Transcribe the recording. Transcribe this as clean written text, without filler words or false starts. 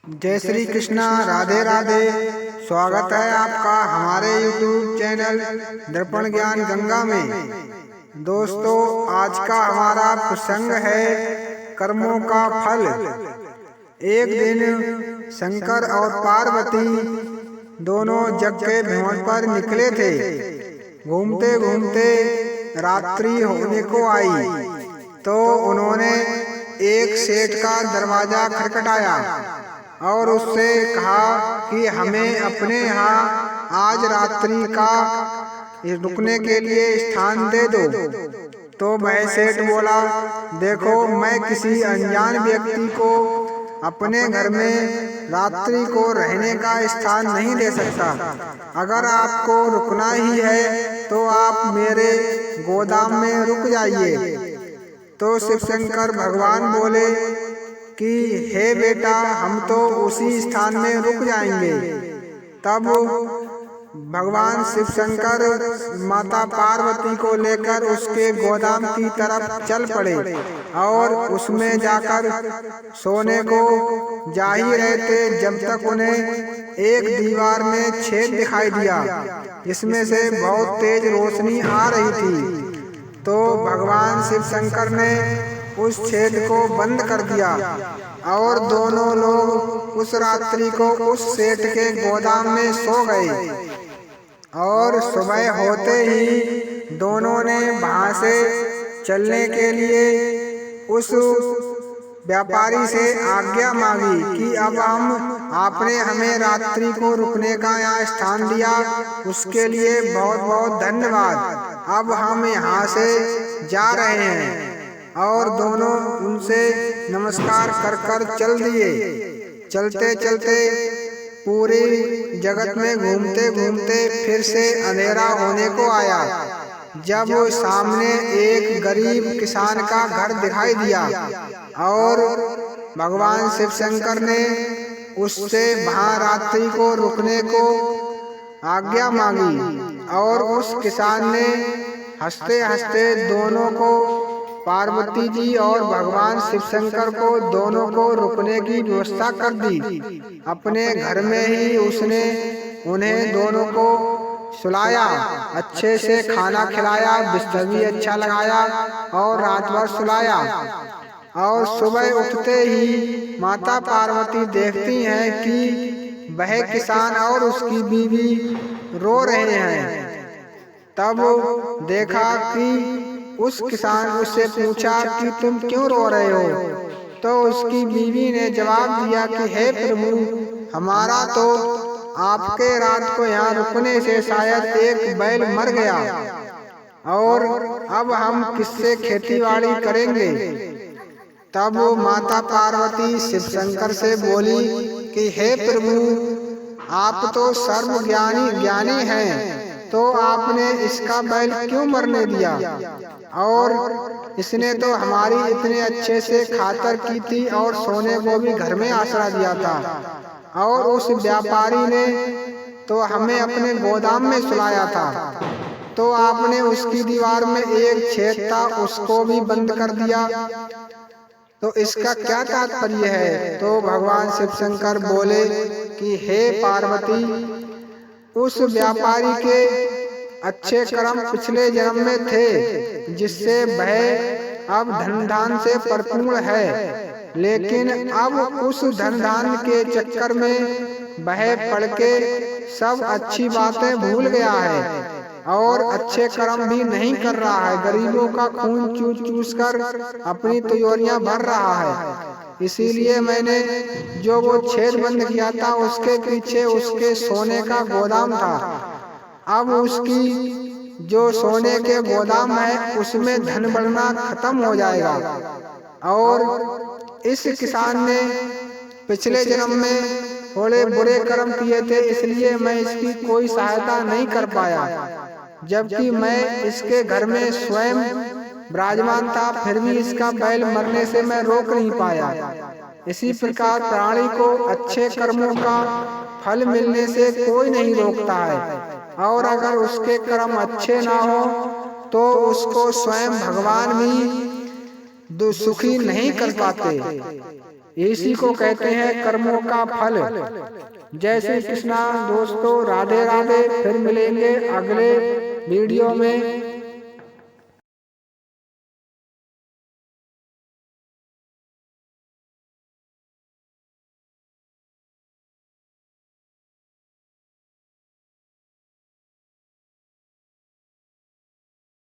जय श्री कृष्णा, राधे राधे। स्वागत है आपका हमारे YouTube चैनल दर्पण ज्ञान गंगा में। दोस्तों, आज का हमारा प्रसंग है कर्मों का फल। एक दिन शंकर और पार्वती दोनों जग के भ्रमण पर निकले थे। घूमते घूमते रात्रि होने को आई तो उन्होंने एक सेठ का दरवाजा खटखटाया और उससे कहा कि हमें अपने यहाँ आज रात्रि का रुकने के लिए स्थान दे दो। तो वह सेठ बोला, देखो, मैं किसी अनजान व्यक्ति को अपने घर में रात्रि को रहने का स्थान नहीं दे सकता। अगर आपको रुकना ही है तो आप मेरे गोदाम में रुक जाइए। तो शिव शंकर भगवान बोले कि हे बेटा, हम तो उसी स्थान में रुक जाएंगे। तब भगवान शिव शंकर माता पार्वती को लेकर उसके गोदाम की तरफ चल पड़े और उसमें जाकर सोने को जा ही रहे थे जब तक उन्हें एक दीवार में छेद दिखाई दिया जिसमें से बहुत तेज रोशनी आ रही थी। तो भगवान शिव शंकर ने उस छेद को बंद कर दिया और दोनों लोग उस रात्रि को उस सेठ के गोदाम में सो गए। और सुबह होते ही दोनों ने वहां से चलने के लिए उस व्यापारी से आज्ञा मांगी कि अब आपने हमें रात्रि को रुकने का यहाँ स्थान दिया, उसके लिए बहुत बहुत धन्यवाद। अब हम यहाँ से जा रहे हैं। और दोनों उनसे नमस्कार कर कर चल दिए। चलते चलते पूरी जगत में घूमते घूमते फिर से अंधेरा होने को आया जब सामने एक गरीब किसान का घर दिखाई दिया और भगवान शिव शंकर ने उससे वहां रात्रि को रुकने को आज्ञा मांगी। और उस किसान ने हंसते हंसते दोनों को, पार्वती जी और भगवान शिव शंकर को, दोनों को रुकने की व्यवस्था कर दी। अपने घर में ही उसने उन्हें दोनों को सुलाया, अच्छे से खाना खिलाया, बिस्तर भी अच्छा लगाया और रात भर सुलाया। और सुबह उठते ही माता पार्वती देखती हैं कि वह किसान और उसकी बीवी रो रहे हैं। तब देखा कि उस किसान उससे पूछा कि तुम क्यों रो रहे हो? तो उसकी बीवी ने जवाब दिया कि हे प्रभु, हमारा तो आपके रात को यहाँ रुकने से शायद एक बैल मर गया और अब हम किससे खेती-बाड़ी करेंगे। तब माता पार्वती शिव शंकर से बोली कि हे प्रभु, आप तो सर्व ज्ञानी हैं, तो आपने इसका बैल क्यों मरने दिया? और इसने तो हमारी इतने अच्छे से खातर की थी और सोने को भी घर में आसरा दिया था। और उस व्यापारी ने तो हमें अपने गोदाम में सुलाया था, तो आपने उसकी दीवार में एक छेद था उसको भी बंद कर दिया। तो इसका क्या तात्पर्य है? तो भगवान शिव शंकर बोले कि हे पार्वती, उस व्यापारी के अच्छे कर्म पिछले जन्म में थे जिससे वह अब धन धान से भरपूर है, लेकिन अब उस धन धान के चक्कर में वह पड़ के सब अच्छी बातें भूल गया है और अच्छे कर्म भी नहीं कर रहा है। गरीबों का खून चूस चूस कर अपनी तिजोरियां भर रहा है। इसीलिए मैंने जो वो छेद बंद किया था उसके पीछे उसके सोने का गोदाम था। अब उसकी जो सोने के गोदाम है उसमें धन बढ़ना खत्म हो जाएगा। और इस किसान ने पिछले जन्म में थोड़े बुरे कर्म किए थे, इसलिए मैं इसकी कोई सहायता नहीं कर पाया, जबकि मैं इसके घर में स्वयं विराजमान था, फिर भी इसका बैल मरने से मैं रोक नहीं पाया। इसी प्रकार प्राणी को अच्छे कर्मों का फल मिलने से कोई नहीं रोकता है, और अगर उसके कर्म अच्छे ना हो तो उसको स्वयं भगवान भी सुखी नहीं कर पाते। इसी को कहते हैं कर्मों का फल। जय श्री कृष्णा दोस्तों, राधे राधे। फिर मिलेंगे अगले वीडियो में।